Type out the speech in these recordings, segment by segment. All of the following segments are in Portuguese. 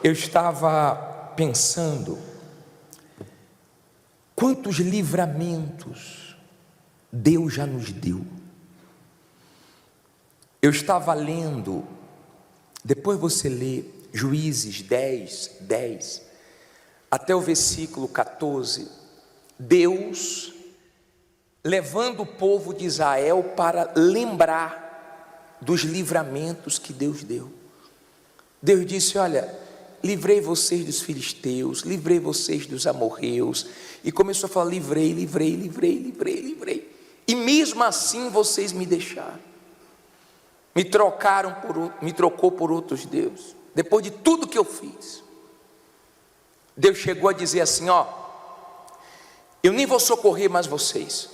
Eu estava pensando quantos livramentos Deus já nos deu. Eu estava lendo, depois você lê Juízes 10, até o versículo 14, Deus levando o povo de Israel para lembrar dos livramentos que Deus deu. Deus disse: olha, livrei vocês dos filisteus, livrei vocês dos amorreus, e começou a falar: livrei, e mesmo assim vocês me deixaram, me trocou por outros deuses, depois de tudo que eu fiz. Deus chegou a dizer assim: ó, eu nem vou socorrer mais vocês,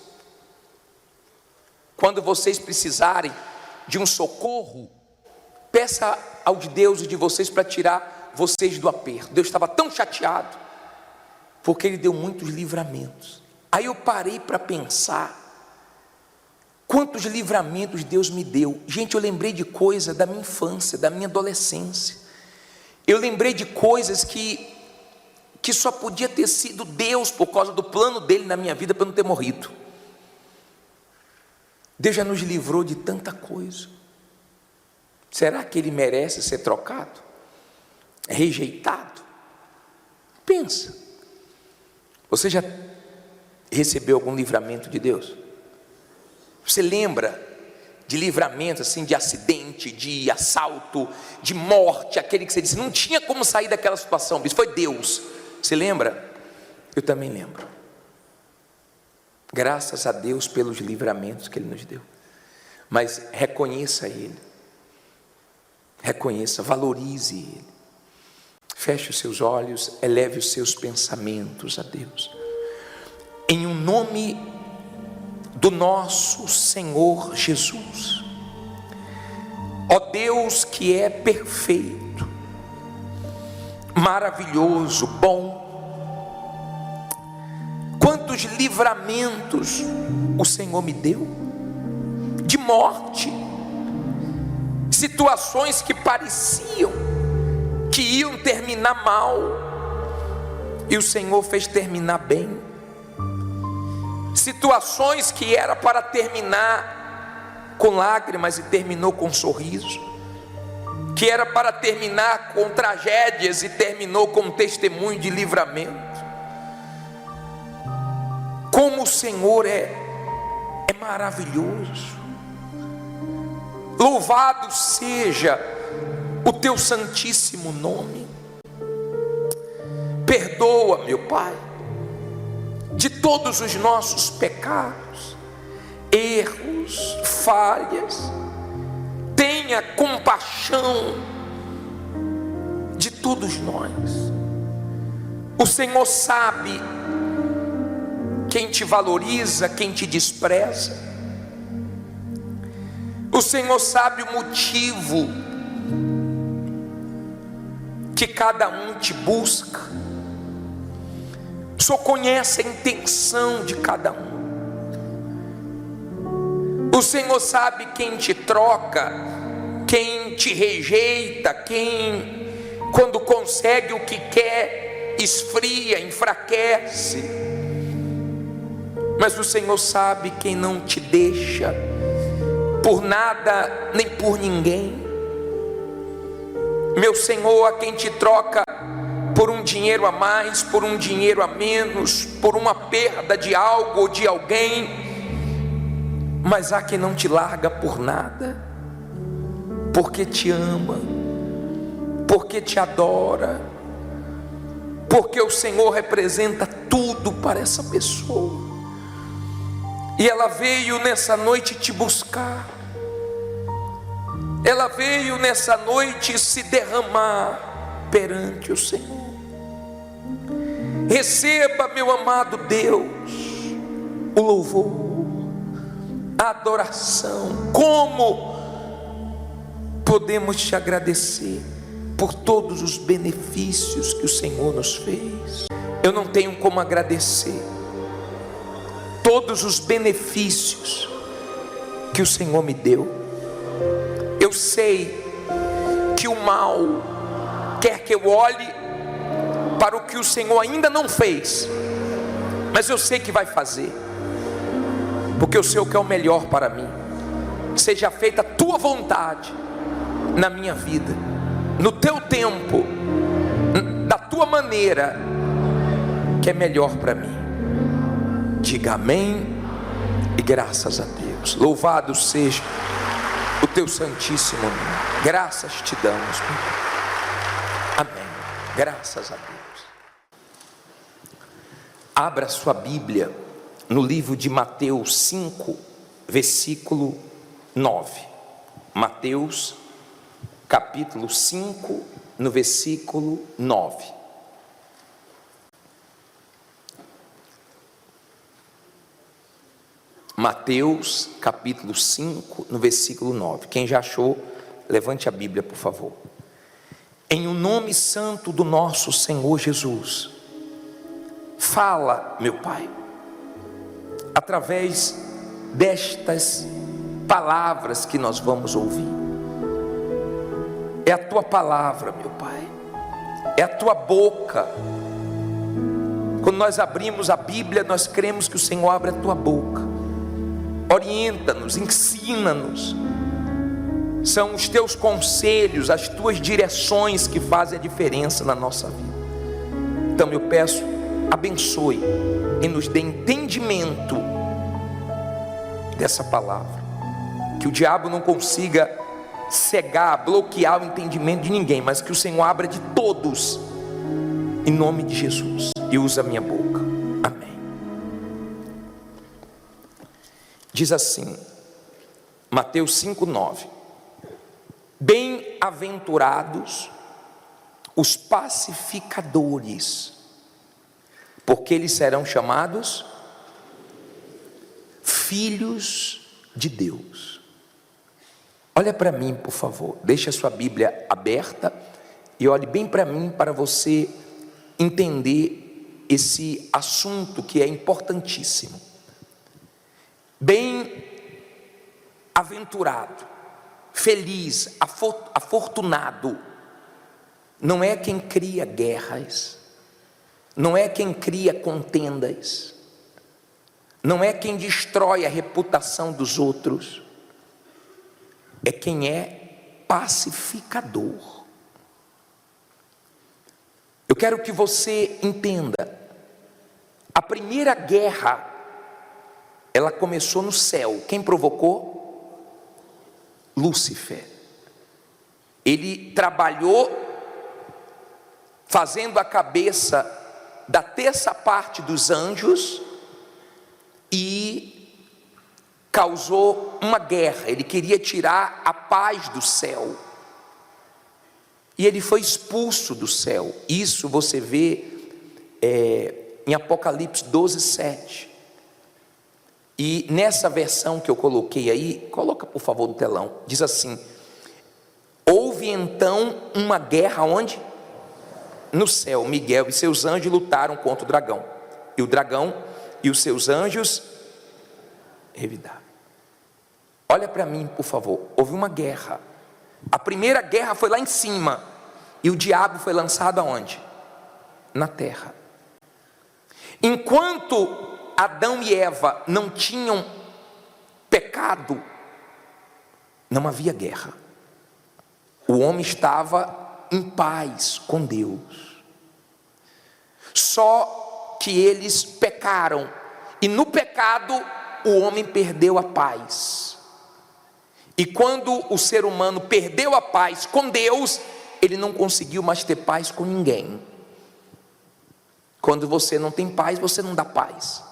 quando vocês precisarem de um socorro, peça aos deuses de vocês para tirar vocês do aperto. Deus estava tão chateado, porque Ele deu muitos livramentos. Aí eu parei para pensar, quantos livramentos Deus me deu. Gente, eu lembrei de coisa da minha infância, da minha adolescência. Eu lembrei de coisas que só podia ter sido Deus, por causa do plano dele na minha vida, para eu não ter morrido. Deus já nos livrou de tanta coisa. Será que Ele merece ser trocado? Rejeitado? Pensa. Você já recebeu algum livramento de Deus? Você lembra de livramento assim, de acidente, de assalto, de morte, aquele que você disse, não tinha como sair daquela situação, isso foi Deus. Você lembra? Eu também lembro. Graças a Deus pelos livramentos que Ele nos deu. Mas reconheça Ele. Reconheça, valorize Ele. Feche os seus olhos, eleve os seus pensamentos a Deus. Em um nome do nosso Senhor Jesus. Ó Deus que é perfeito, maravilhoso, bom. Quantos livramentos o Senhor me deu de morte, situações que pareciam que iam terminar mal, e o Senhor fez terminar bem. Situações que era para terminar com lágrimas e terminou com sorriso, que era para terminar com tragédias e terminou com um testemunho de livramento. Como o Senhor é maravilhoso. Louvado seja o teu santíssimo nome. Perdoa, meu Pai, de todos os nossos pecados, erros, falhas. Tenha compaixão de todos nós. O Senhor sabe quem te valoriza, quem te despreza. O Senhor sabe o motivo que cada um te busca. O Senhor conhece a intenção de cada um. O Senhor sabe quem te troca, quem te rejeita, quem, quando consegue o que quer, esfria, enfraquece. Mas o Senhor sabe quem não te deixa por nada nem por ninguém. Meu Senhor, a quem te troca por um dinheiro a mais, por um dinheiro a menos, por uma perda de algo ou de alguém, mas há quem não te larga por nada, porque te ama, porque te adora, porque o Senhor representa tudo para essa pessoa. E ela veio nessa noite te buscar. Ela veio nessa noite se derramar perante o Senhor. Receba, meu amado Deus, o louvor, a adoração. Como podemos te agradecer por todos os benefícios que o Senhor nos fez? Eu não tenho como agradecer todos os benefícios que o Senhor me deu. Eu sei que o mal quer que eu olhe para o que o Senhor ainda não fez, mas eu sei que vai fazer, porque eu sei o que é o melhor para mim. Seja feita a tua vontade na minha vida, no teu tempo, da tua maneira, que é melhor para mim. Diga amém e graças a Deus. Louvado seja o teu santíssimo nome. Graças te damos, meu Pai. Amém. Graças a Deus. Abra sua Bíblia no livro de Mateus 5, versículo 9. Mateus, capítulo 5, no versículo 9. Mateus, capítulo 5, no versículo 9. Quem já achou, levante a Bíblia, por favor. Em o nome santo do nosso Senhor Jesus, fala, meu Pai, através destas palavras que nós vamos ouvir. É a tua palavra, meu Pai, é a tua boca. Quando nós abrimos a Bíblia, nós cremos que o Senhor abre a tua boca. Orienta-nos, ensina-nos. São os teus conselhos, as tuas direções que fazem a diferença na nossa vida. Então eu peço, abençoe e nos dê entendimento dessa palavra, que o diabo não consiga cegar, bloquear o entendimento de ninguém, mas que o Senhor abra de todos, em nome de Jesus, e usa a minha boca. Amém. Diz assim, Mateus 5:9: bem-aventurados os pacificadores, porque eles serão chamados filhos de Deus. Olha para mim, por favor, deixa a sua Bíblia aberta e olhe bem para mim, para você entender esse assunto que é importantíssimo. Bem-aventurado, feliz, afortunado, não é quem cria guerras, não é quem cria contendas, não é quem destrói a reputação dos outros, é quem é pacificador. Eu quero que você entenda, a primeira guerra, ela começou no céu. Quem provocou? Lúcifer. Ele trabalhou fazendo a cabeça da terça parte dos anjos e causou uma guerra. Ele queria tirar a paz do céu e ele foi expulso do céu. Isso você vê em Apocalipse 12:7. E nessa versão que eu coloquei aí, coloca por favor no telão, diz assim: houve então uma guerra onde? No céu. Miguel e seus anjos lutaram contra o dragão, e o dragão e os seus anjos revidaram. Olha para mim, por favor, houve uma guerra. A primeira guerra foi lá em cima, e o diabo foi lançado aonde? Na terra. Enquanto Adão e Eva não tinham pecado, não havia guerra. O homem estava em paz com Deus. Só que eles pecaram, e no pecado o homem perdeu a paz. E quando o ser humano perdeu a paz com Deus, ele não conseguiu mais ter paz com ninguém. Quando você não tem paz, você não dá paz.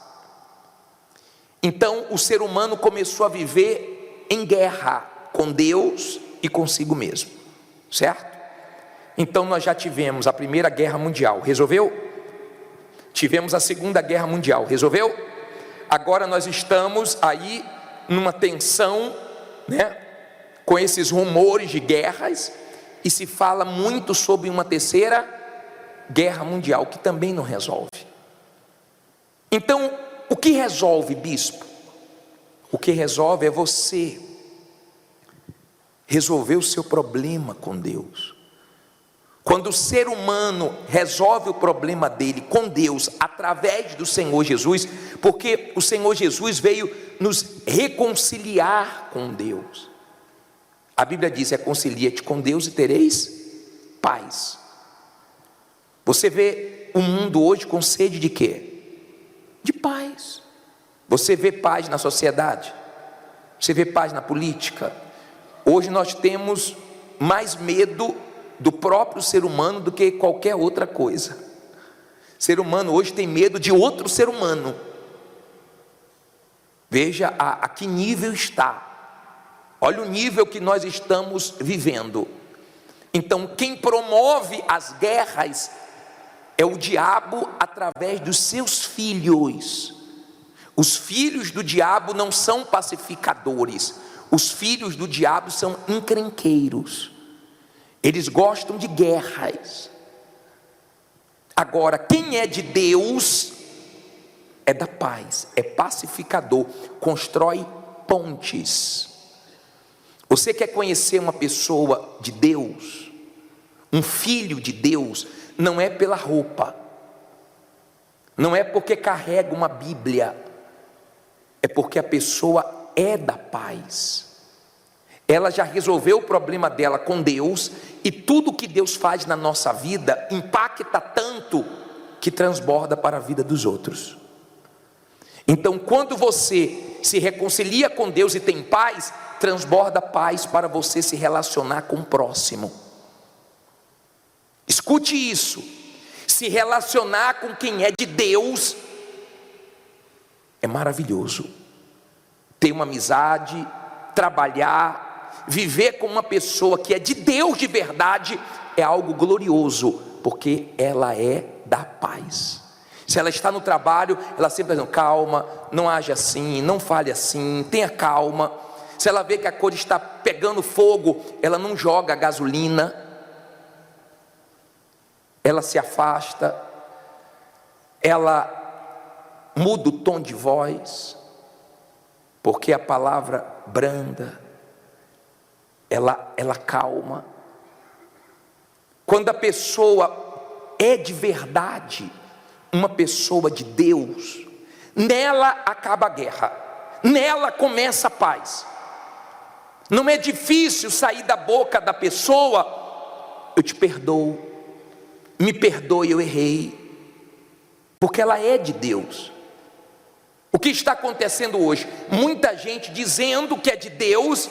Então o ser humano começou a viver em guerra com Deus e consigo mesmo, certo? Então nós já tivemos a Primeira Guerra Mundial, resolveu? Tivemos a Segunda Guerra Mundial, resolveu? Agora nós estamos aí numa tensão, né, com esses rumores de guerras, e se fala muito sobre uma terceira guerra mundial, que também não resolve. Então, o que resolve, bispo? O que resolve é você resolver o seu problema com Deus. Quando o ser humano resolve o problema dele com Deus através do Senhor Jesus, porque o Senhor Jesus veio nos reconciliar com Deus. A Bíblia diz: reconcilia-te com Deus e tereis paz. Você vê o mundo hoje com sede de quê? De paz. Você vê paz na sociedade, você vê paz na política. Hoje nós temos mais medo do próprio ser humano do que qualquer outra coisa. O ser humano hoje tem medo de outro ser humano. Veja a que nível está. Olha o nível que nós estamos vivendo. Então, quem promove as guerras é o diabo através dos seus filhos. Os filhos do diabo não são pacificadores. Os filhos do diabo são encrenqueiros. Eles gostam de guerras. Agora, quem é de Deus é da paz, é pacificador, constrói pontes. Você quer conhecer uma pessoa de Deus, um filho de Deus? Não é pela roupa, não é porque carrega uma Bíblia, é porque a pessoa é da paz. Ela já resolveu o problema dela com Deus, e tudo que Deus faz na nossa vida impacta tanto que transborda para a vida dos outros. Então, quando você se reconcilia com Deus e tem paz, transborda paz para você se relacionar com o próximo. Escute isso: se relacionar com quem é de Deus é maravilhoso. Ter uma amizade, trabalhar, viver com uma pessoa que é de Deus de verdade é algo glorioso, porque ela é da paz. Se ela está no trabalho, ela sempre diz: calma, não age assim, não fale assim, tenha calma. Se ela vê que a coisa está pegando fogo, ela não joga gasolina, ela se afasta, ela muda o tom de voz, porque a palavra branda, ela calma. Quando a pessoa é de verdade uma pessoa de Deus, nela acaba a guerra, nela começa a paz. Não é difícil sair da boca da pessoa: eu te perdoo, me perdoe, eu errei, porque ela é de Deus. O que está acontecendo hoje? Muita gente dizendo que é de Deus,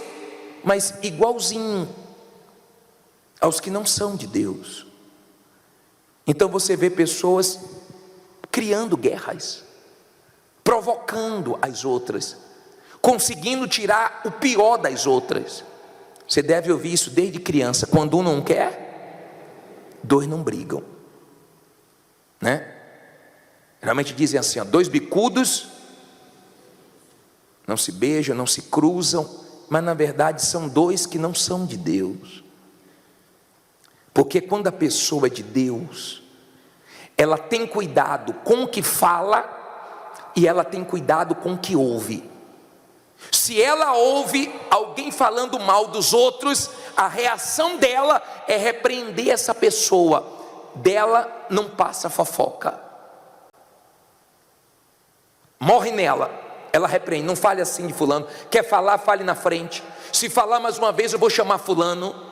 mas igualzinho aos que não são de Deus. Então você vê pessoas criando guerras, provocando as outras, conseguindo tirar o pior das outras. Você deve ouvir isso desde criança: quando um não quer, dois não brigam, né? Geralmente dizem assim: ó, dois bicudos não se beijam, não se cruzam, mas na verdade são dois que não são de Deus. Porque quando a pessoa é de Deus, ela tem cuidado com o que fala e ela tem cuidado com o que ouve. Se ela ouve alguém falando mal dos outros, a reação dela é repreender essa pessoa. Dela não passa fofoca. Morre nela, ela repreende: não fale assim de fulano. Quer falar, fale na frente. Se falar mais uma vez, eu vou chamar fulano.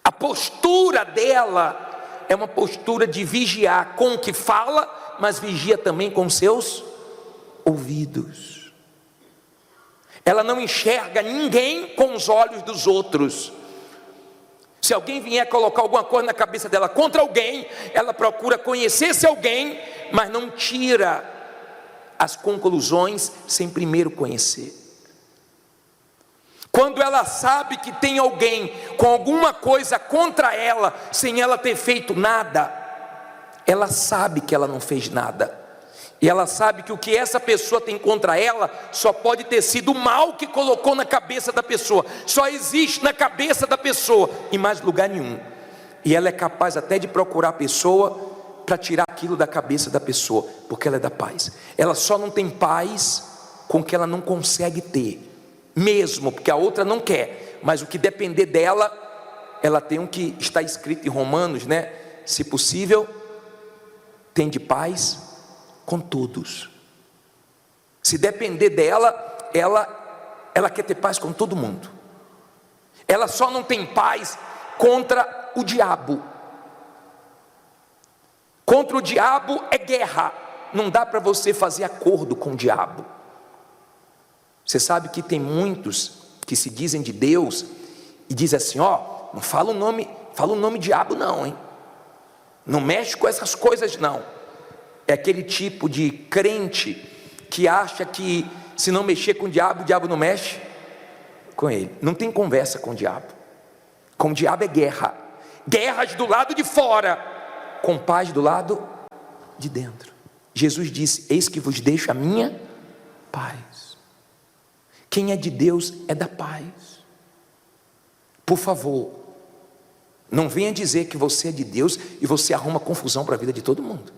A postura dela é uma postura de vigiar com o que fala, mas vigia também com seus ouvidos. Ela não enxerga ninguém com os olhos dos outros. Se alguém vier colocar alguma coisa na cabeça dela contra alguém, ela procura conhecer esse alguém, mas não tira as conclusões sem primeiro conhecer. Quando ela sabe que tem alguém com alguma coisa contra ela, sem ela ter feito nada, ela sabe que ela não fez nada, e ela sabe que o que essa pessoa tem contra ela só pode ter sido o mal que colocou na cabeça da pessoa. Só existe na cabeça da pessoa, em mais lugar nenhum. E ela é capaz até de procurar a pessoa para tirar aquilo da cabeça da pessoa, porque ela é da paz. Ela só não tem paz com o que ela não consegue ter, mesmo porque a outra não quer, mas o que depender dela, ela tem o que está escrito em Romanos, né? Se possível, tende paz com todos. Se depender dela, ela quer ter paz com todo mundo. Ela só não tem paz contra o diabo. Contra o diabo é guerra. Não dá para você fazer acordo com o diabo. Você sabe que tem muitos que se dizem de Deus e dizem assim: ó, não fala o nome diabo não, hein? Não mexe com essas coisas não. É aquele tipo de crente que acha que se não mexer com o diabo não mexe com ele. Não tem conversa com o diabo. Com o diabo é guerra. Guerras do lado de fora, com paz do lado de dentro. Jesus disse: eis que vos deixo a minha paz. Quem é de Deus é da paz. Por favor, não venha dizer que você é de Deus e você arruma confusão para a vida de todo mundo.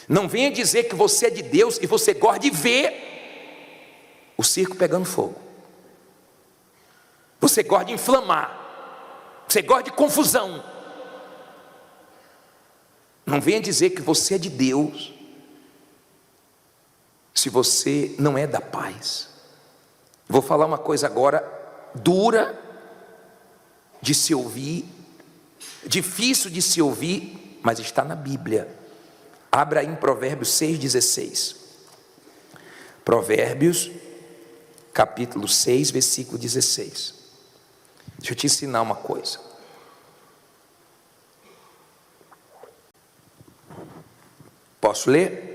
Não venha dizer que você é de Deus e você gosta de ver o circo pegando fogo. Você gosta de inflamar. Você gosta de confusão. Não venha dizer que você é de Deus se você não é da paz. Vou falar uma coisa agora dura de se ouvir, difícil de se ouvir, mas está na Bíblia. Abra aí em Provérbios 6,16. Provérbios, capítulo 6, versículo 16. Deixa eu te ensinar uma coisa. Posso ler?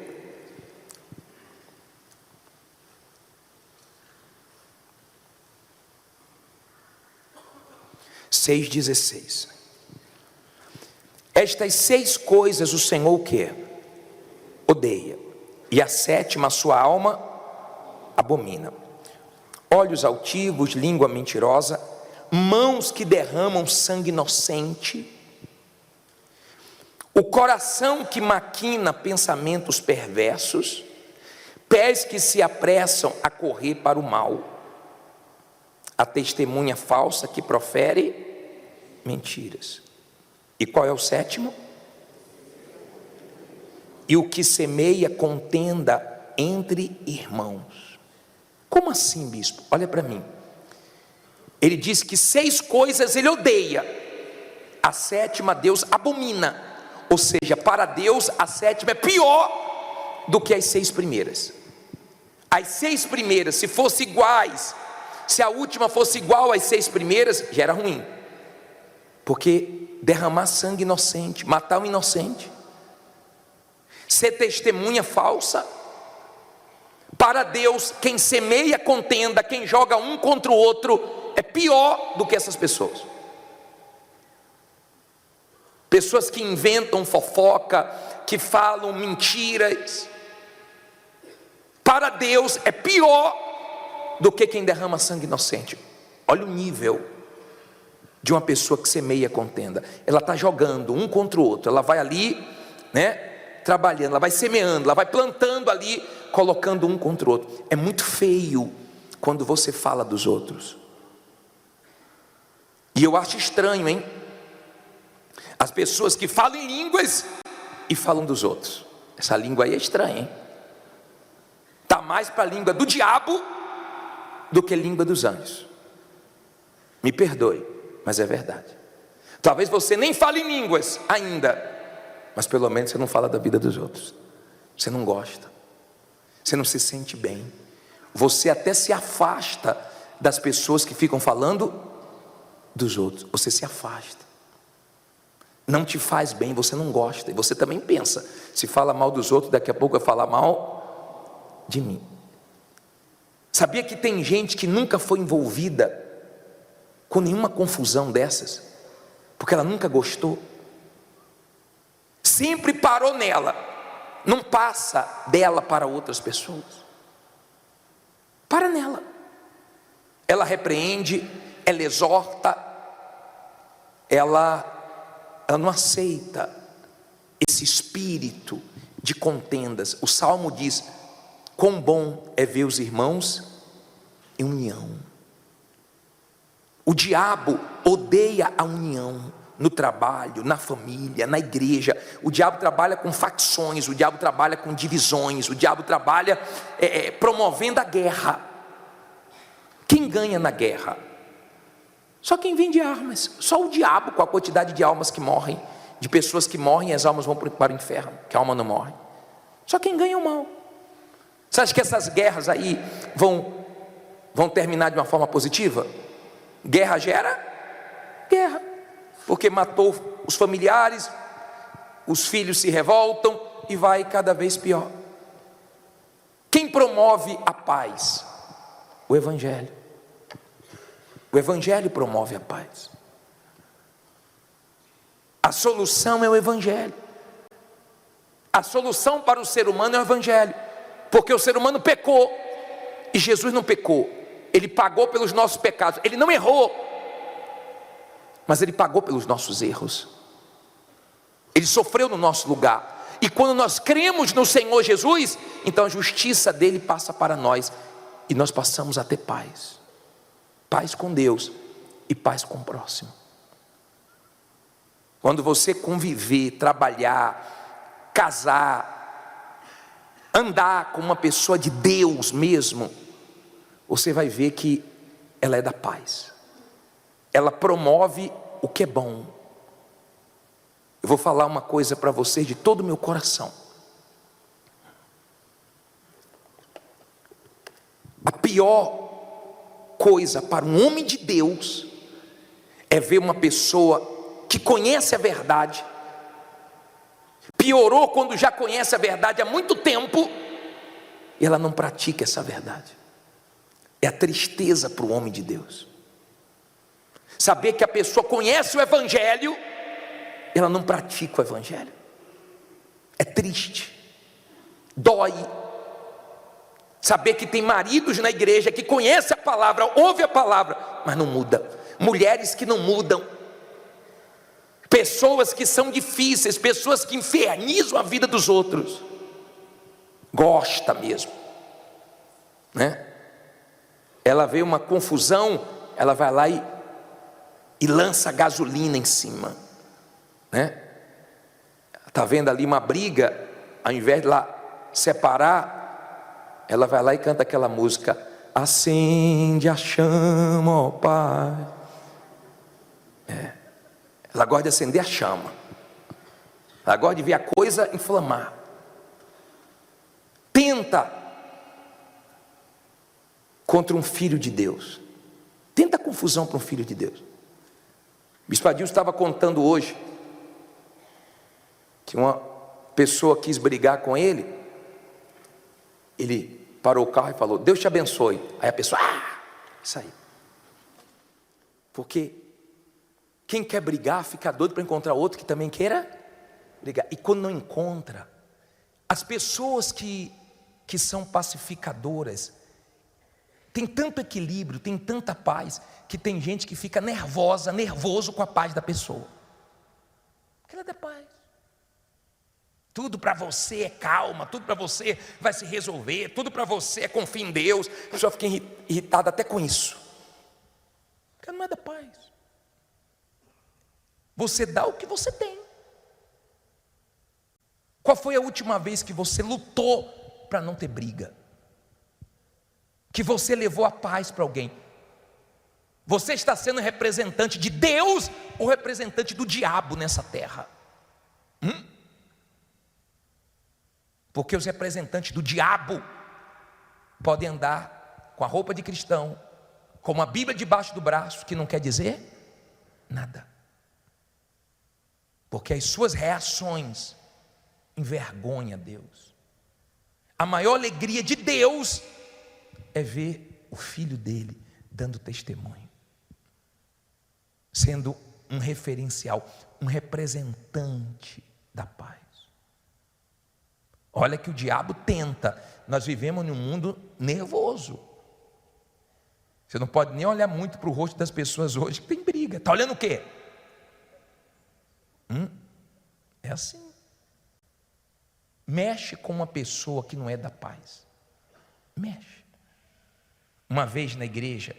Seis 16. Estas 6 coisas o Senhor quer, odeia, e a 7ª a sua alma abomina: olhos altivos, língua mentirosa, mãos que derramam sangue inocente, o coração que maquina pensamentos perversos, pés que se apressam a correr para o mal, a testemunha falsa que profere mentiras. E qual é o 7º? E o que semeia contenda entre irmãos. Como assim, bispo? Olha para mim. Ele diz que 6 coisas ele odeia, a 7ª Deus abomina. Ou seja, para Deus a 7ª é pior do que as 6 primeiras. As 6 primeiras, se fossem iguais, se a última fosse igual às 6 primeiras, já era ruim. Porque derramar sangue inocente, matar um inocente, ser testemunha falsa, para Deus, quem semeia contenda, quem joga um contra o outro, é pior do que essas pessoas. Pessoas que inventam fofoca, que falam mentiras, para Deus é pior do que quem derrama sangue inocente. Olha o nível de uma pessoa que semeia contenda. Ela está jogando um contra o outro, ela vai ali, né, trabalhando, ela vai semeando, ela vai plantando ali, colocando um contra o outro. É muito feio quando você fala dos outros. E eu acho estranho, hein? As pessoas que falam em línguas e falam dos outros. Essa língua aí é estranha, hein? Está mais para a língua do diabo do que a língua dos anjos. Me perdoe, mas é verdade. Talvez você nem fale em línguas ainda, mas pelo menos você não fala da vida dos outros. Você não gosta, você não se sente bem, você até se afasta das pessoas que ficam falando dos outros. Você se afasta, não te faz bem, você não gosta. E você também pensa, se fala mal dos outros, daqui a pouco vai falar mal de mim. Sabia que tem gente que nunca foi envolvida com nenhuma confusão dessas, porque ela nunca gostou, sempre parou nela, não passa dela para outras pessoas, para nela. Ela repreende, ela exorta, ela não aceita esse espírito de contendas. O Salmo diz: quão bom é ver os irmãos em união. O diabo odeia a união no trabalho, na família, na igreja. O diabo trabalha com facções, o diabo trabalha com divisões, o diabo trabalha promovendo a guerra. Quem ganha na guerra? Só quem vende armas. Só o diabo, com a quantidade de almas que morrem, de pessoas que morrem e as almas vão para o inferno, que a alma não morre. Só quem ganha é o mal. Você acha que essas guerras aí vão terminar de uma forma positiva? Guerra gera guerra, porque matou os familiares, os filhos se revoltam e vai cada vez pior. Quem promove a paz? O Evangelho. O Evangelho promove a paz. A solução é o Evangelho. A solução para o ser humano é o Evangelho, porque o ser humano pecou e Jesus não pecou. Ele pagou pelos nossos pecados. Ele não errou, mas Ele pagou pelos nossos erros. Ele sofreu no nosso lugar. E quando nós cremos no Senhor Jesus, então a justiça dele passa para nós, e nós passamos a ter paz. Paz com Deus e paz com o próximo. Quando você conviver, trabalhar, casar, andar com uma pessoa de Deus mesmo, você vai ver que ela é da paz. Ela promove o que é bom. Eu vou falar uma coisa para vocês de todo o meu coração. A pior coisa para um homem de Deus é ver uma pessoa que conhece a verdade, piorou quando já conhece a verdade há muito tempo, e ela não pratica essa verdade. É a tristeza para o homem de Deus. Saber que a pessoa conhece o Evangelho, ela não pratica o Evangelho. É triste, dói. Saber que tem maridos na igreja que conhecem a palavra, ouve a palavra, mas não muda. Mulheres que não mudam. Pessoas que são difíceis, pessoas que infernizam a vida dos outros. Gosta mesmo, né? Ela vê uma confusão, ela vai lá e lança gasolina em cima, né? Está vendo ali uma briga, ao invés de lá separar, ela vai lá e canta aquela música: acende a chama, ó Pai. Ela gosta de acender a chama, ela gosta de ver a coisa inflamar. Tenta contra um filho de Deus, tenta confusão para um filho de Deus. O Bispo Adilson estava contando hoje que uma pessoa quis brigar com ele. Ele parou o carro e falou: Deus te abençoe. Aí a pessoa, isso aí. Porque quem quer brigar fica doido para encontrar outro que também queira brigar. E quando não encontra, as pessoas que são pacificadoras tem tanto equilíbrio, tem tanta paz, que tem gente que fica nervoso com a paz da pessoa. Porque ela é da paz. Tudo para você é calma, tudo para você vai se resolver, tudo para você é confia em Deus. A pessoa fica irritada até com isso. Porque não é da paz. Você dá o que você tem. Qual foi a última vez que você lutou para não ter briga? Que você levou a paz para alguém? Você está sendo representante de Deus ou representante do diabo nessa terra? Porque os representantes do diabo podem andar com a roupa de cristão, com uma Bíblia debaixo do braço, que não quer dizer nada. Porque as suas reações envergonham Deus. A maior alegria de Deus é ver o filho dele dando testemunho, sendo um referencial, um representante da paz. Olha que o diabo tenta. Nós vivemos num mundo nervoso. Você não pode nem olhar muito para o rosto das pessoas hoje que tem briga. Está olhando o quê? É assim. Mexe com uma pessoa que não é da paz. Mexe. Uma vez na igreja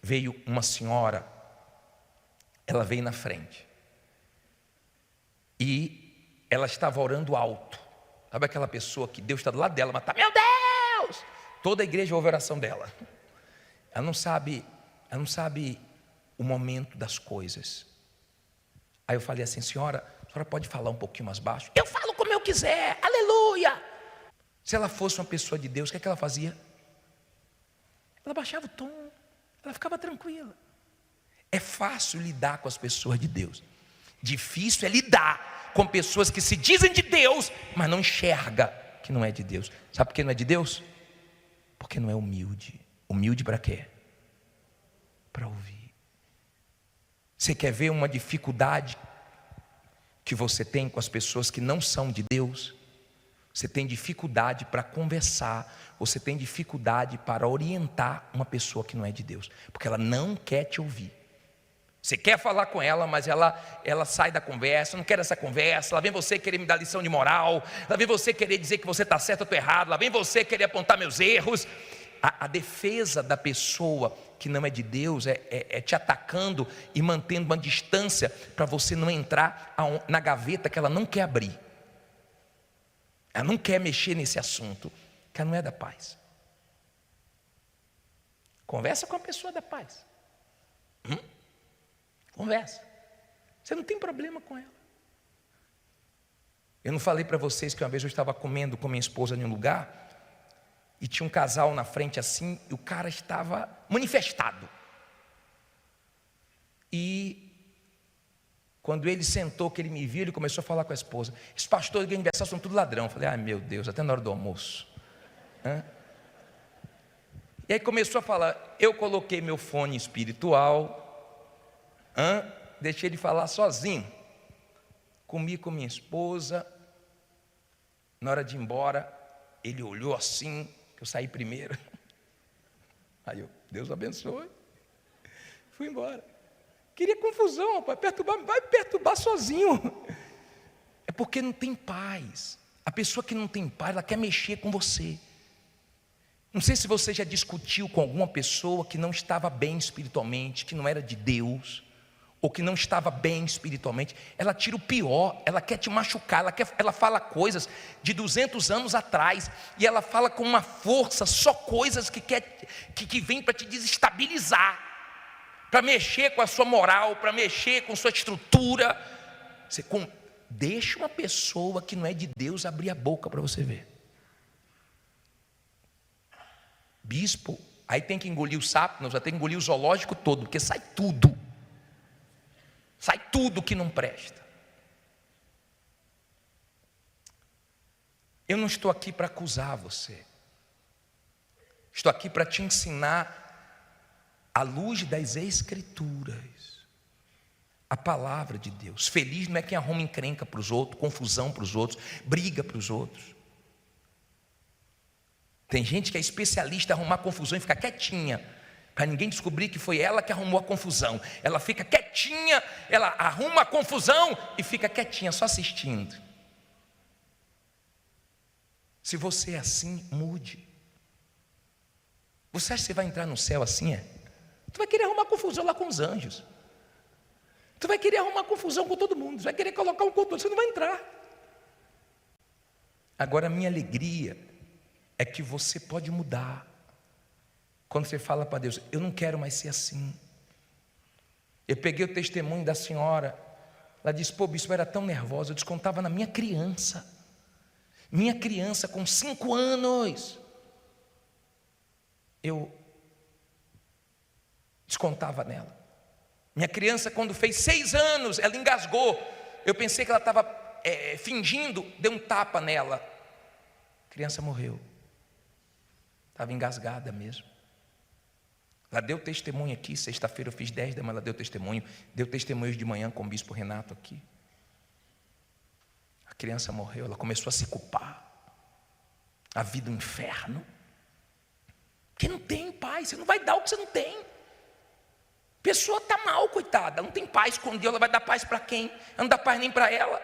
veio uma senhora Ela veio na frente. E ela estava orando alto. Sabe aquela pessoa que Deus está do lado dela, mas está, meu Deus! Toda a igreja ouve a oração dela. Ela não sabe o momento das coisas. Aí eu falei assim, senhora, a senhora pode falar um pouquinho mais baixo? Eu falo como eu quiser, aleluia! Se ela fosse uma pessoa de Deus, o que é que ela fazia? Ela baixava o tom, ela ficava tranquila. É fácil lidar com as pessoas de Deus. Difícil é lidar com pessoas que se dizem de Deus, mas não enxerga que não é de Deus. Sabe por que não é de Deus? Porque não é humilde. Humilde para quê? Para ouvir. Você quer ver uma dificuldade que você tem com as pessoas que não são de Deus? Você tem dificuldade para conversar, você tem dificuldade para orientar uma pessoa que não é de Deus, porque ela não quer te ouvir. Você quer falar com ela, mas ela sai da conversa, não quer essa conversa. Lá vem você querer me dar lição de moral, lá vem você querer dizer que você está certo ou estou errado, lá vem você querer apontar meus erros. A defesa da pessoa que não é de Deus é te atacando e mantendo uma distância para você não entrar na gaveta que ela não quer abrir. Ela não quer mexer nesse assunto, que ela não é da paz. Conversa com a pessoa da paz. Conversa. Você não tem problema com ela. Eu não falei para vocês que uma vez eu estava comendo com minha esposa em um lugar e tinha um casal na frente assim, e o cara estava manifestado. E quando ele sentou, que ele me viu, ele começou a falar com a esposa. Os pastores de aniversário são tudo ladrão. Eu falei, ai meu Deus, até na hora do almoço. E aí começou a falar, eu coloquei meu fone espiritual, deixei ele falar sozinho. Comi com minha esposa. Na hora de ir embora, ele olhou assim, que eu saí primeiro. Aí eu, Deus abençoe. Fui embora. Queria confusão, rapaz, vai perturbar sozinho. É porque não tem paz. A pessoa que não tem paz, ela quer mexer com você. Não sei se você já discutiu com alguma pessoa que não estava bem espiritualmente, que não era de Deus, ou que não estava bem espiritualmente. Ela tira o pior, ela quer te machucar, ela fala coisas de 200 anos atrás, e ela fala com uma força, só coisas que vem para te desestabilizar, para mexer com a sua moral, para mexer com sua estrutura. Deixa uma pessoa que não é de Deus abrir a boca para você ver. Bispo, aí tem que engolir o sapo, nós já tem que engolir o zoológico todo, porque sai tudo que não presta. Eu não estou aqui para acusar você, estou aqui para te ensinar à luz das Escrituras, a palavra de Deus. Feliz não é quem arruma encrenca para os outros, confusão para os outros, briga para os outros. Tem gente que é especialista em arrumar confusão e ficar quietinha, para ninguém descobrir que foi ela que arrumou a confusão. Ela fica quietinha, ela arruma a confusão e fica quietinha, só assistindo. Se você é assim, mude. Você acha que você vai entrar no céu assim? Tu vai querer arrumar confusão lá com os anjos. Tu vai querer arrumar confusão com todo mundo. Tu vai querer colocar um controle, você não vai entrar. Agora a minha alegria é que você pode mudar. Quando você fala para Deus, eu não quero mais ser assim. Eu peguei o testemunho da senhora. Ela disse, pô, bispo, eu era tão nervosa. Eu descontava na minha criança. Minha criança com 5 anos. Eu descontava nela. Minha criança, quando fez 6 anos, ela engasgou. Eu pensei que ela estava fingindo, dei um tapa nela. A criança morreu. Estava engasgada mesmo. Ela deu testemunho aqui, sexta-feira eu fiz 10 da manhã, ela deu testemunho de manhã com o bispo Renato aqui. A criança morreu, ela começou a se culpar. A vida do inferno. Porque não tem paz, você não vai dar o que você não tem. A pessoa está mal, coitada, não tem paz com Deus, ela vai dar paz para quem? Ela não dá paz nem para ela.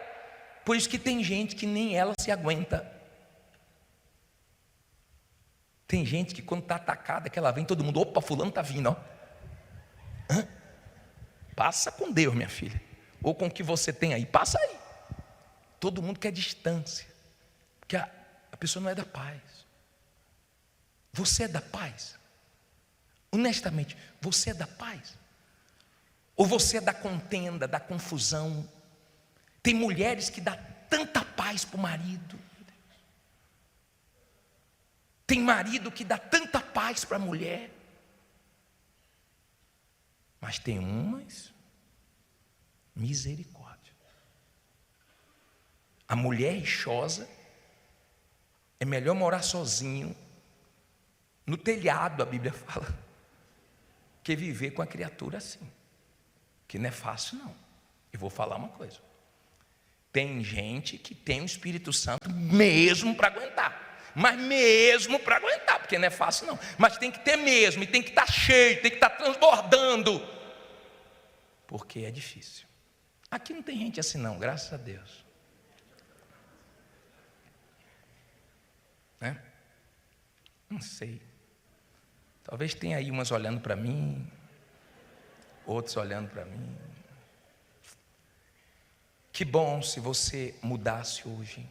Por isso que tem gente que nem ela se aguenta. Tem gente que quando está atacada, que ela vem, todo mundo, opa, fulano está vindo, ó. Passa com Deus, minha filha. Ou com o que você tem aí, passa aí. Todo mundo quer distância, porque a pessoa não é da paz. Você é da paz? Honestamente, você é da paz? Ou você é da contenda, da confusão? Tem mulheres que dão tanta paz para o marido. Tem marido que dá tanta paz para a mulher. Mas tem umas, misericórdia. A mulher rixosa, é melhor morar sozinho, no telhado, a Bíblia fala, que viver com a criatura assim. Que não é fácil, não. Eu vou falar uma coisa. Tem gente que tem o Espírito Santo mesmo para aguentar. Mas mesmo para aguentar, porque não é fácil não. Mas tem que ter mesmo, e tem que estar cheio, tem que estar transbordando. Porque é difícil. Aqui não tem gente assim não, graças a Deus. Né? Não sei. Talvez tenha aí umas olhando para mim, outros olhando para mim. Que bom se você mudasse hoje.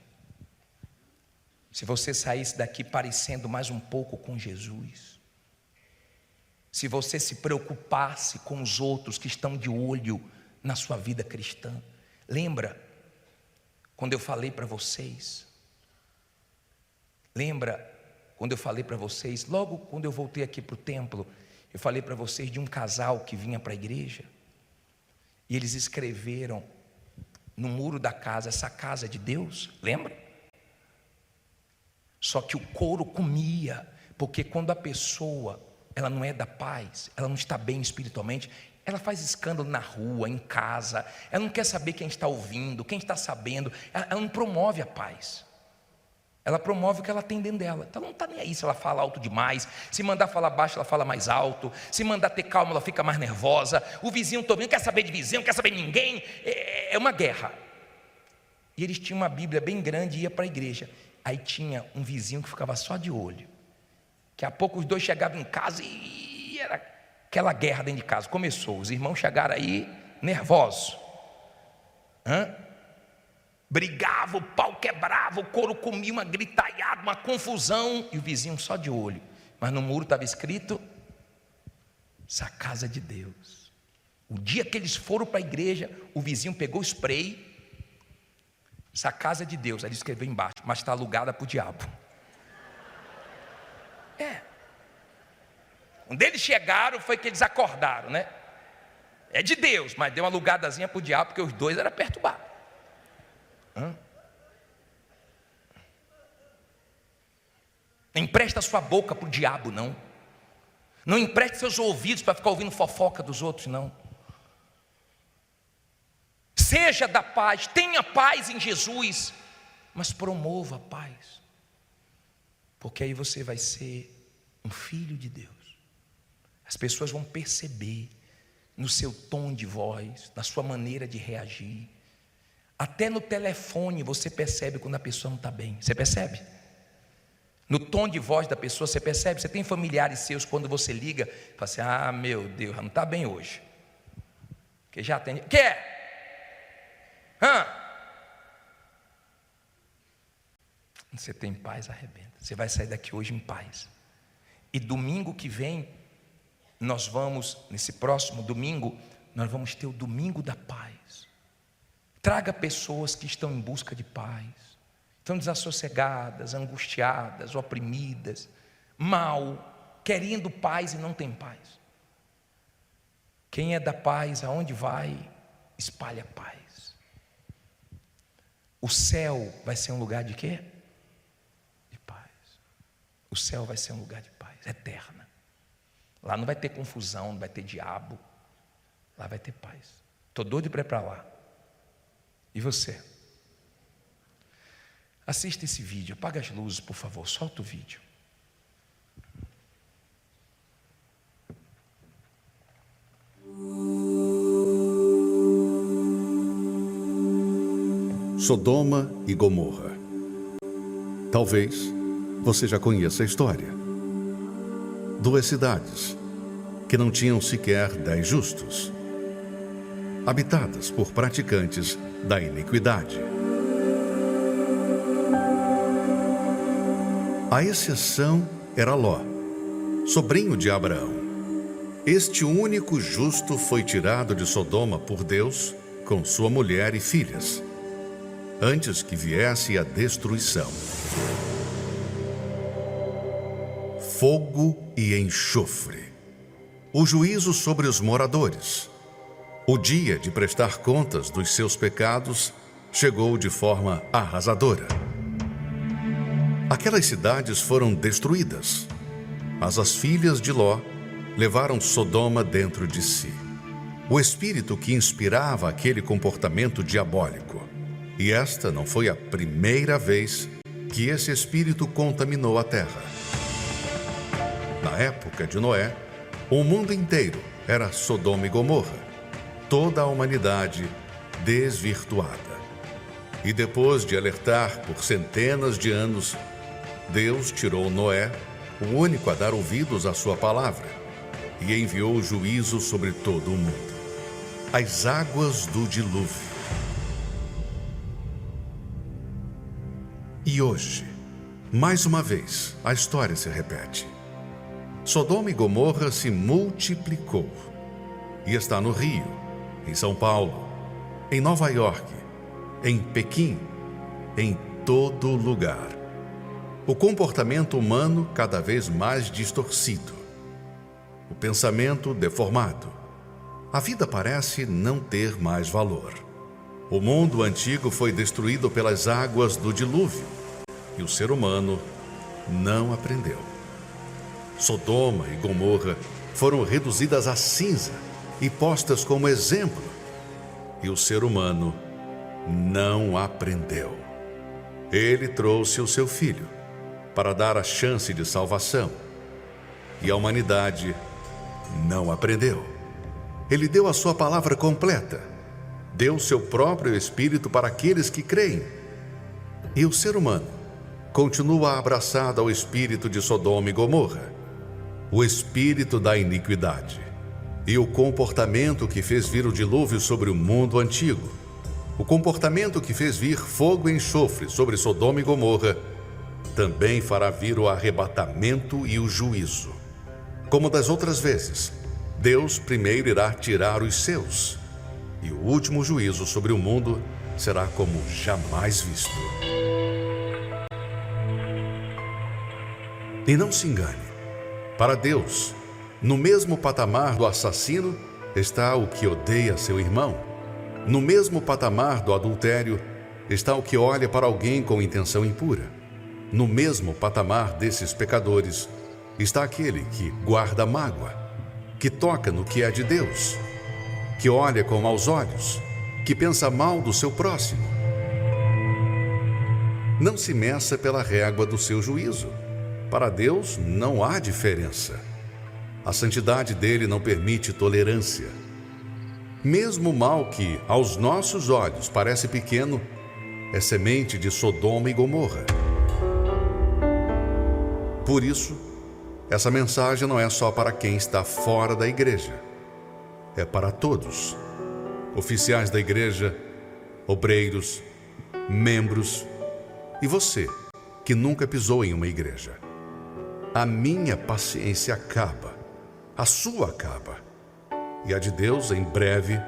Se você saísse daqui parecendo mais um pouco com Jesus. Se você se preocupasse com os outros que estão de olho na sua vida cristã. Lembra quando eu falei para vocês? Lembra quando eu falei para vocês, logo quando eu voltei aqui para o templo, eu falei para vocês de um casal que vinha para a igreja. E eles escreveram no muro da casa, essa casa é de Deus, lembra? Só que o couro comia, porque quando a pessoa, ela não é da paz, ela não está bem espiritualmente, ela faz escândalo na rua, em casa, ela não quer saber quem está ouvindo, quem está sabendo, ela não promove a paz, ela promove o que ela tem dentro dela. Então ela não está nem aí se ela fala alto demais, se mandar falar baixo ela fala mais alto, se mandar ter calma ela fica mais nervosa, o vizinho todo não quer saber de vizinho, não quer saber de ninguém, é uma guerra. E eles tinham uma Bíblia bem grande e ia para a igreja. Aí tinha um vizinho que ficava só de olho. Daqui a pouco os dois chegavam em casa e era aquela guerra dentro de casa. Começou, os irmãos chegaram aí nervosos. Brigava, o pau quebrava, o couro comia, uma gritalhada, uma confusão. E o vizinho só de olho. Mas no muro estava escrito, essa casa é de Deus. O dia que eles foram para a igreja, o vizinho pegou o spray, essa casa é de Deus, aí ele escreveu embaixo, mas está alugada para o diabo. Quando eles chegaram, foi que eles acordaram, né? É de Deus, mas deu uma alugadazinha para o diabo, porque os dois eram perturbados. Não empresta sua boca para o diabo, não. Não empreste seus ouvidos para ficar ouvindo fofoca dos outros, não. Seja da paz, tenha paz em Jesus, mas promova a paz, porque aí você vai ser um filho de Deus. As pessoas vão perceber no seu tom de voz, na sua maneira de reagir. Até no telefone você percebe quando a pessoa não está bem. Você percebe? No tom de voz da pessoa você percebe. Você tem familiares seus, quando você liga, fala assim, ah meu Deus, não está bem hoje. Porque já tem, quer? Você tem paz, arrebenta. Você vai sair daqui hoje em paz. E domingo que vem, nós vamos, nesse próximo domingo, nós vamos ter o domingo da paz. Traga pessoas que estão em busca de paz, estão desassossegadas, angustiadas, oprimidas, mal, querendo paz e não tem paz. Quem é da paz, aonde vai, espalha paz. O céu vai ser um lugar de quê? De paz. O céu vai ser um lugar de paz, eterna. Lá não vai ter confusão, não vai ter diabo. Lá vai ter paz. Estou doido para ir para lá. E você? Assista esse vídeo, apaga as luzes, por favor, solta o vídeo. Sodoma e Gomorra. Talvez você já conheça a história. 2 cidades que não tinham sequer 10 justos. habitadas por praticantes da iniquidade. A exceção era Ló, sobrinho de Abraão. Este único justo foi tirado de Sodoma por Deus com sua mulher e filhas, antes que viesse a destruição. Fogo e enxofre. O juízo sobre os moradores. O dia de prestar contas dos seus pecados chegou de forma arrasadora. Aquelas cidades foram destruídas, mas as filhas de Ló levaram Sodoma dentro de si. O espírito que inspirava aquele comportamento diabólico. E esta não foi a primeira vez que esse espírito contaminou a terra. Na época de Noé, o mundo inteiro era Sodoma e Gomorra, toda a humanidade desvirtuada. E depois de alertar por centenas de anos, Deus tirou Noé, o único a dar ouvidos à sua palavra, e enviou juízo sobre todo o mundo. As águas do dilúvio. E hoje, mais uma vez, a história se repete. Sodoma e Gomorra se multiplicou e está no Rio, em São Paulo, em Nova York, em Pequim, em todo lugar. O comportamento humano cada vez mais distorcido, o pensamento deformado. A vida parece não ter mais valor. O mundo antigo foi destruído pelas águas do dilúvio e o ser humano não aprendeu. Sodoma e Gomorra foram reduzidas a cinza e postas como exemplo, e o ser humano não aprendeu. Ele trouxe o seu filho para dar a chance de salvação, e a humanidade não aprendeu. Ele deu a sua palavra completa, deu seu próprio espírito para aqueles que creem, e o ser humano continua abraçado ao espírito de Sodoma e Gomorra, o espírito da iniquidade, e o comportamento que fez vir o dilúvio sobre o mundo antigo, o comportamento que fez vir fogo e enxofre sobre Sodoma e Gomorra, também fará vir o arrebatamento e o juízo. Como das outras vezes, Deus primeiro irá tirar os seus, e o último juízo sobre o mundo será como jamais visto. E não se engane, para Deus, no mesmo patamar do assassino está o que odeia seu irmão. No mesmo patamar do adultério está o que olha para alguém com intenção impura. No mesmo patamar desses pecadores está aquele que guarda mágoa, que toca no que é de Deus, que olha com maus olhos, que pensa mal do seu próximo. Não se meça pela régua do seu juízo. Para Deus não há diferença. A santidade dele não permite tolerância. Mesmo o mal que, aos nossos olhos, parece pequeno, é semente de Sodoma e Gomorra. Por isso, essa mensagem não é só para quem está fora da igreja. É para todos. Oficiais da igreja, obreiros, membros e você que nunca pisou em uma igreja. A minha paciência acaba, a sua acaba, e a de Deus em breve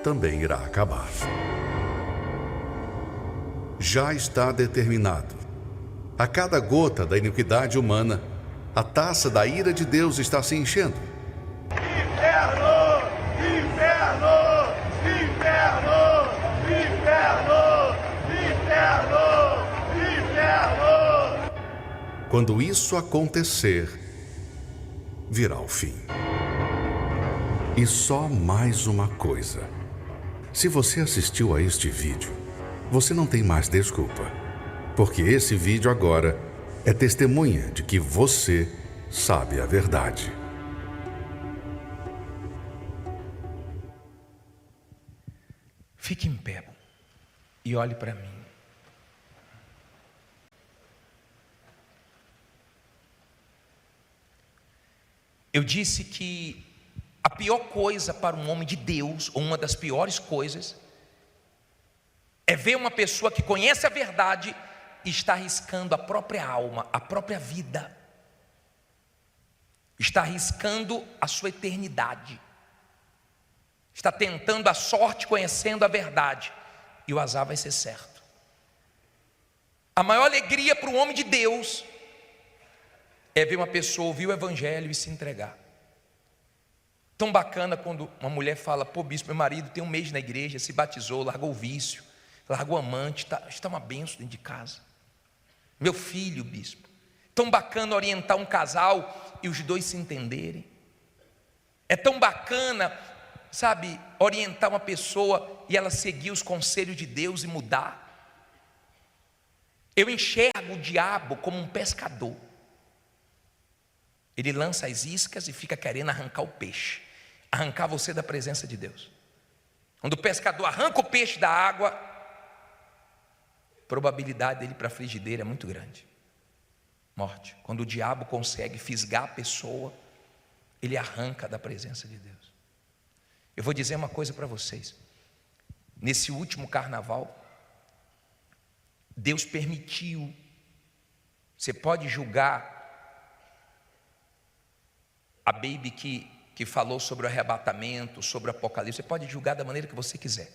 também irá acabar. Já está determinado. A cada gota da iniquidade humana, a taça da ira de Deus está se enchendo. Inferno! Inferno! Inferno! Inferno! Inferno! Inferno! Quando isso acontecer, virá o fim. E só mais uma coisa. Se você assistiu a este vídeo, você não tem mais desculpa. Porque esse vídeo agora é testemunha de que você sabe a verdade. Fique em pé e olhe para mim. Eu disse que A pior coisa para um homem de Deus, ou uma das piores coisas, é ver uma pessoa que conhece a verdade e está arriscando a própria alma, a própria vida, está arriscando a sua eternidade, está tentando a sorte conhecendo a verdade, e o azar vai ser certo. A maior alegria para um homem de Deus é ver uma pessoa ouvir o evangelho e se entregar. Tão bacana quando uma mulher fala: pô, bispo, meu marido tem um mês na igreja, se batizou, largou o vício, largou o amante, está uma benção dentro de casa. Meu filho, bispo. Tão bacana orientar um casal e os dois se entenderem. É tão bacana, sabe, orientar uma pessoa e ela seguir os conselhos de Deus e mudar. Eu enxergo o diabo como um pescador. Ele lança as iscas e fica querendo arrancar o peixe, arrancar você da presença de Deus. Quando o pescador arranca o peixe da água, a probabilidade dele para a frigideira é muito grande. Morte. Quando o diabo consegue fisgar a pessoa, ele arranca da presença de Deus. Eu vou dizer uma coisa para vocês. Nesse último carnaval, Deus permitiu. Você pode julgar a Baby que falou sobre o arrebatamento, sobre o Apocalipse, você pode julgar da maneira que você quiser,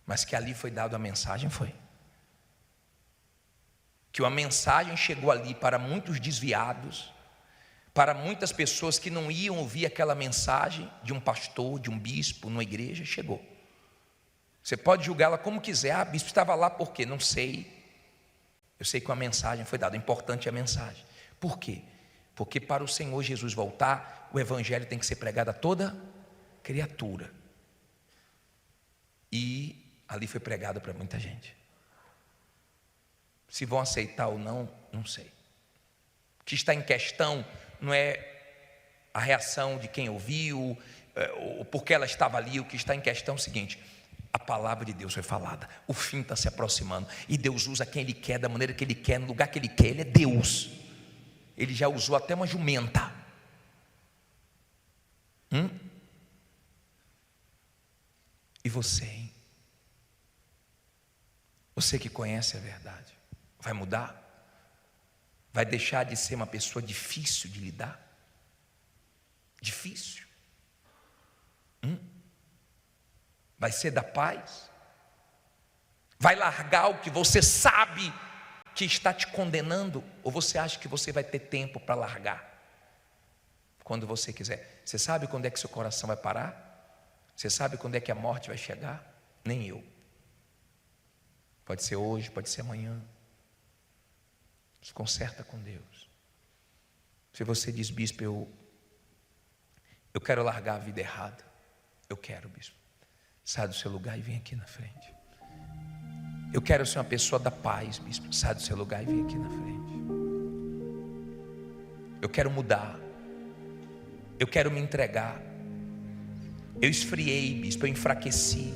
mas que ali foi dada a mensagem, foi. Que uma mensagem chegou ali para muitos desviados, para muitas pessoas que não iam ouvir aquela mensagem de um pastor, de um bispo, numa igreja, chegou. Você pode julgá-la como quiser. Ah, bispo estava lá por quê? Não sei. Eu sei que uma mensagem foi dada, o importante é a mensagem. Por quê? Porque para o Senhor Jesus voltar, o evangelho tem que ser pregado a toda criatura. E ali foi pregado para muita gente. Se vão aceitar ou não, não sei. O que está em questão não é a reação de quem ouviu, ou porque ela estava ali. O que está em questão é o seguinte: a palavra de Deus foi falada, o fim está se aproximando, e Deus usa quem Ele quer, da maneira que Ele quer, no lugar que Ele quer. Ele é Deus. Ele já usou até uma jumenta. E você, hein? Você que conhece a verdade, vai mudar? Vai deixar de ser uma pessoa difícil de lidar? Difícil? Vai ser da paz? Vai largar o que você sabe que está te condenando? Ou você acha que você vai ter tempo para largar quando você quiser? Você sabe quando é que seu coração vai parar? Você sabe quando é que a morte vai chegar? Nem eu. Pode ser hoje, pode ser amanhã. Se conserta com Deus. Se você diz: bispo, eu quero largar a vida errada. Eu quero, bispo. Sai do seu lugar e vem aqui na frente. Eu quero ser uma pessoa da paz, bispo. Sai do seu lugar e vem aqui na frente. Eu quero mudar. Eu quero me entregar. Eu esfriei, bispo, eu enfraqueci.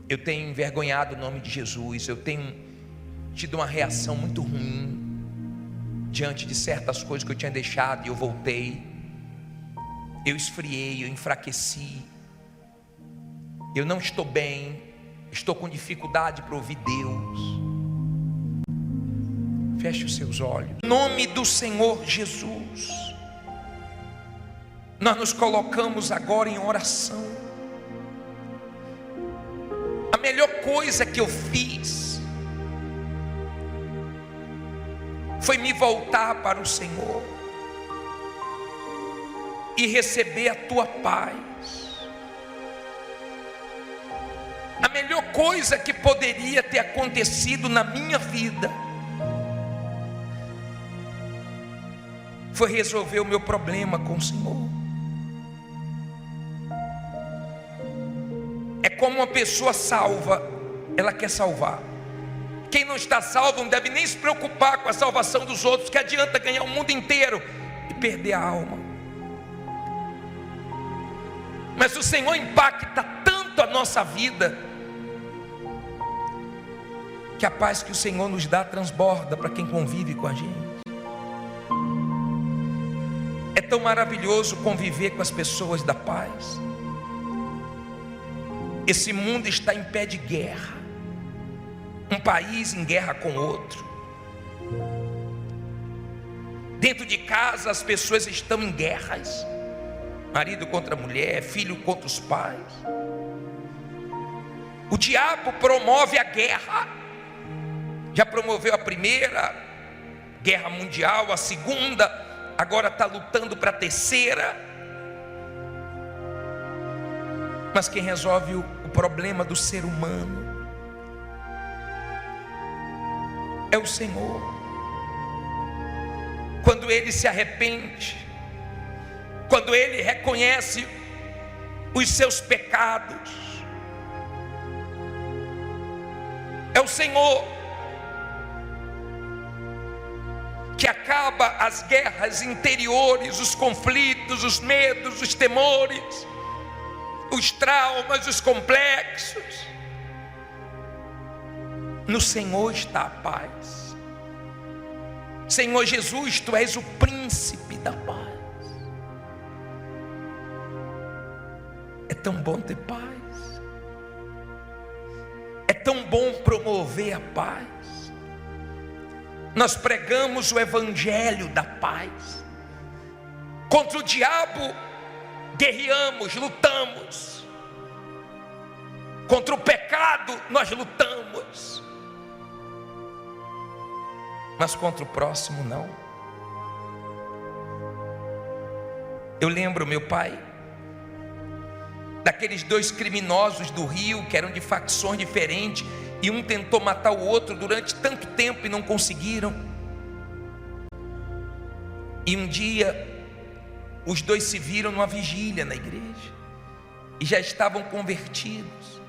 Eu tenho envergonhado o nome de Jesus. Eu tenho tido uma reação muito ruim diante de certas coisas que eu tinha deixado e eu voltei. Eu esfriei, eu enfraqueci. Eu não estou bem. Estou com dificuldade para ouvir Deus. Feche os seus olhos. Em nome do Senhor Jesus, nós nos colocamos agora em oração. A melhor coisa que eu fiz foi me voltar para o Senhor e receber a tua paz. A melhor coisa que poderia ter acontecido na minha vida foi resolver o meu problema com o Senhor. É como uma pessoa salva, ela quer salvar. Quem não está salvo não deve nem se preocupar com a salvação dos outros. Que adianta ganhar o mundo inteiro e perder a alma? Mas o Senhor impacta tanto a nossa vida, que a paz que o Senhor nos dá transborda para quem convive com a gente. É tão maravilhoso conviver com as pessoas da paz. Esse mundo está em pé de guerra, um país em guerra com outro. Dentro de casa as pessoas estão em guerras, marido contra mulher, filho contra os pais. O diabo promove a guerra, já promoveu a primeira guerra mundial, a segunda, agora está lutando para a terceira. Mas quem resolve o problema do ser humano é o Senhor. Quando ele se arrepende, quando ele reconhece os seus pecados, é o Senhor que acaba as guerras interiores, os conflitos, os medos, os temores, os traumas, os complexos. No Senhor está a paz. Senhor Jesus, Tu és o príncipe da paz. É tão bom ter paz. É tão bom promover a paz. Nós pregamos o evangelho da paz. Contra o diabo guerreamos, lutamos. Contra o pecado nós lutamos. Mas contra o próximo não. Eu lembro meu pai, daqueles 2 criminosos do Rio, que eram de facções diferentes, e um tentou matar o outro durante tanto tempo e não conseguiram. E um dia os 2 se viram numa vigília na igreja e já estavam convertidos.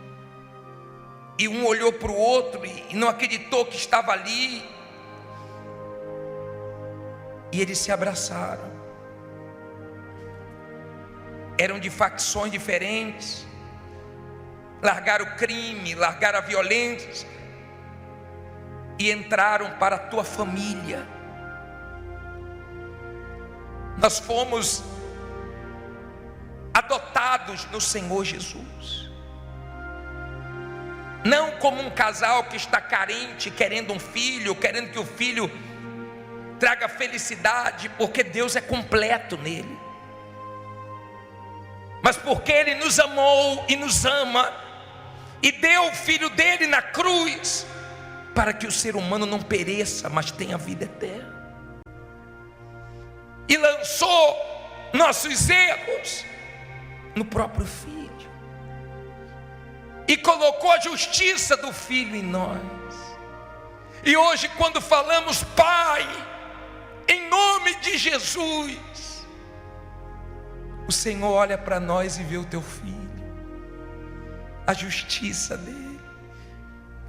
E um olhou para o outro e não acreditou que estava ali. E eles se abraçaram. Eram de facções diferentes, largaram o crime, largaram a violência e entraram para a tua família. Nós fomos adotados no Senhor Jesus, não como um casal que está carente, querendo um filho, querendo que o filho traga felicidade, porque Deus é completo nele, mas porque Ele nos amou e nos ama, e deu o Filho dele na cruz, para que o ser humano não pereça, mas tenha vida eterna. E lançou nossos erros no próprio Filho, e colocou a justiça do Filho em nós. E hoje, quando falamos Pai, em nome de Jesus, o Senhor olha para nós e vê o teu Filho, a justiça dele,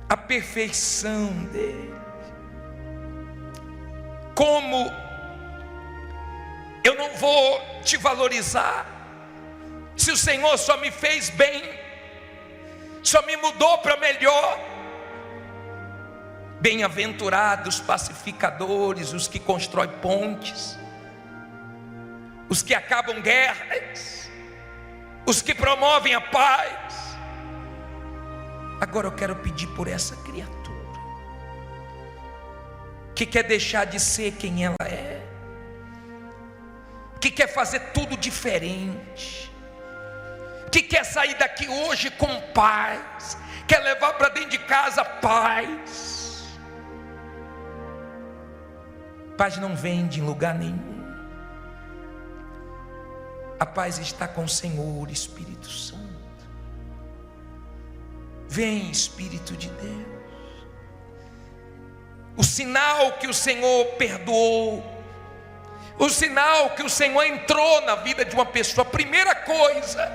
a perfeição dele. Como eu não vou te valorizar se o Senhor só me fez bem, só me mudou para melhor? Bem-aventurados pacificadores, os que constroem pontes, os que acabam guerras, os que promovem a paz. Agora eu quero pedir por essa criatura que quer deixar de ser quem ela é, que quer fazer tudo diferente, que quer sair daqui hoje com paz, quer levar para dentro de casa paz. Paz não vende em lugar nenhum. A paz está com o Senhor, Espírito Santo. Vem, Espírito de Deus. O sinal que o Senhor perdoou, o sinal que o Senhor entrou na vida de uma pessoa, a primeira coisa